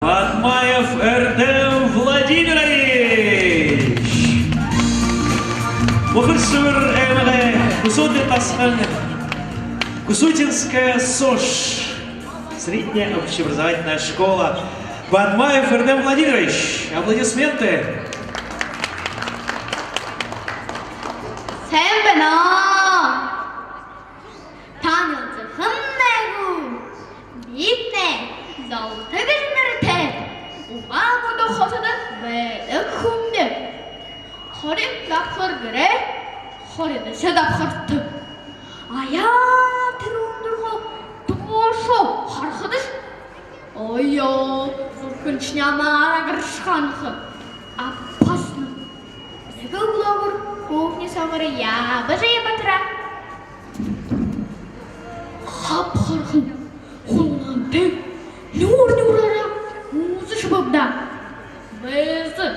Батмаев Артем Владимирович. Мухаршевер Эмре, Кусутинская СОЖ, средняя общеобразовательная школа. Батмаев Артем Владимирович. Аплодисменты. Опасно. Заголовок кухни самара я бажая батра. Хап-хархым. Хулнан пек. Нур-нурара. Музы шыбыбда. Бізі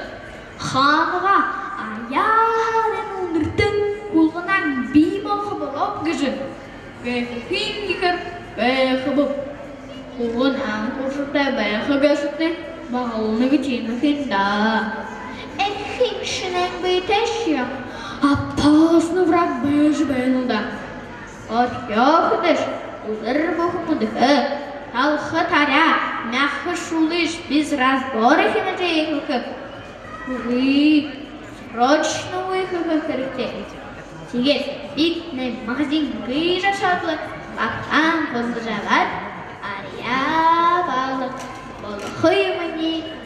ханға аяден ұндырдың ұлғынан беймалғы болып күжі. Бәйхі фингікір, бәйхі бұп. Құлғынан қошықта бәйхі бәсікті бағылыны күтені финда. Эффикшенен бейтешья, опасный враг бэжи бэнуда. От ёхдыш, узыр бухмудыхы, талхы таря, мягкы шулыш, без разбора хинажейхылкы. Вы срочно выхылкы характерить. Тегес, битный магазин гыжа шатлы, бактан қоздыжалар, ария балы. Балықы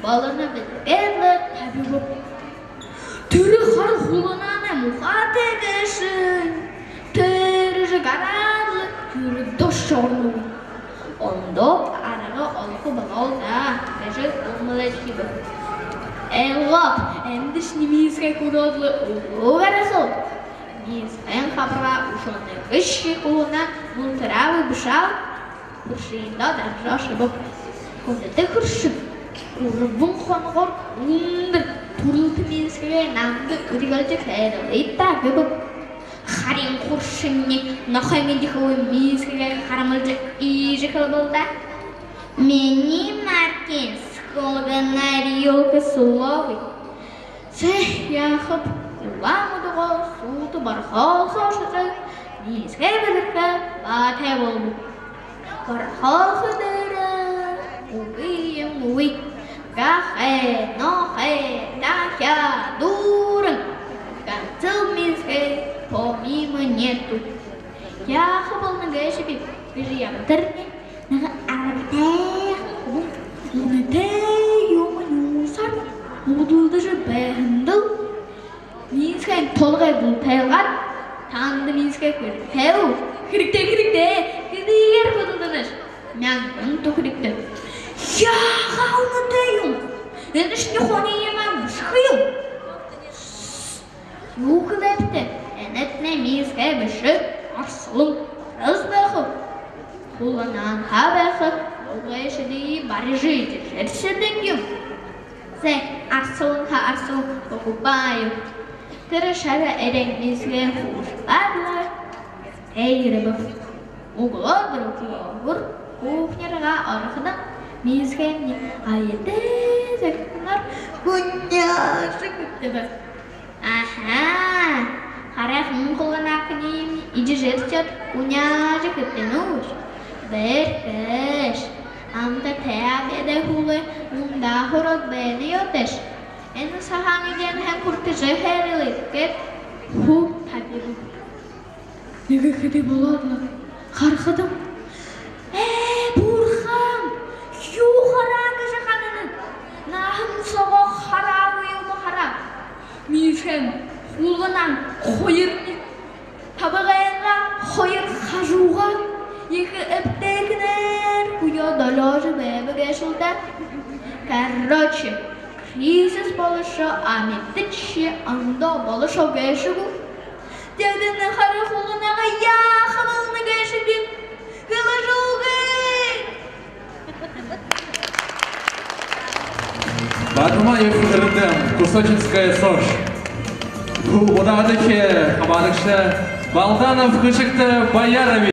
балыны бізберлі табы бұп. Түрі қар құлынаны мұға тегішін. Түрі жығарарлы, түрі дош жорны. Ондоп арығы олқы балалда, бәжі олмылы кебі. Әлғап, әндіш немезге көродлы ұлы ғарасыл. Мезген қабырға ұшаны үшке құлынан мұлтырауы бұшал, бұршиында даржашы бұп. Көндеті күршіп, ұрыбын қонғыр, ұнды, тұрлыты менскеге намды үргілді кәрілейті көбіп. Қарин құршынне, нақайменді қауы менскеге қарамылды ежі қылбылда. Мені Маркин, сколганар елкі сұлауы. Сәй, яқып, ұламыдығы сұлты барқал сошысы, менске біліркі батай болу. Барқал қыдыры. Уй, кахе, нохе, тахя, дурын. Канцел минске, помимо нету. Я хабал на гэшебе, бежия батырне, нага арабтэх, лунетэй, ёма-юсар, мудулды же бэхындыл. Минске толғай бұл тайлғат, танды минске көртеу. Кірікте, кедігер бұдылдыныш. Мәңгін тұқыректі. Я ғалмындайым. Әнішіне қоне емем шықайым. Юқыл әпті. Әнетіне мезге біші арсылым разбақы. Құлынан қабақы. Ұлғайшыды бары жүйді жершедіңгім. Зәй арсылынға арсылым оқыбайым. Тірі шәрі әрен мезге құшыларлар. Әйірі бұр. Ұғылар бір оқығыр. Кухнерға арқыдан мезгенне айыды зәкінлер күнняшы күтті бір. Аха, қарақ мұңқылған ақынем иді жерчет күнняшы күттен ұш. Бір кіш, амда тәбеді хулы мұнда құрық бәді өтіш. Әні саған еден әм күрті жығарылы кет хуп табы бұл. Неге кеде болады? Қарқыдым. Бурхан, юғараңы жағанының, нағын соға қарауы елді қарау. Мешен құлынан қойырны, табығайынға қойыр қажуға, екі әптегінер құя далажы бәбі кәшілді. Короче, кризис болышы, аметітші, анда болышы кәшігу. Дәдіні қары құлынаға яқылыны кәшібен. Батмаев Артем, Кусутинская СОЖ. Bu odadaki habarlıkçı Baldanov Kışık'ta Bayaroviç.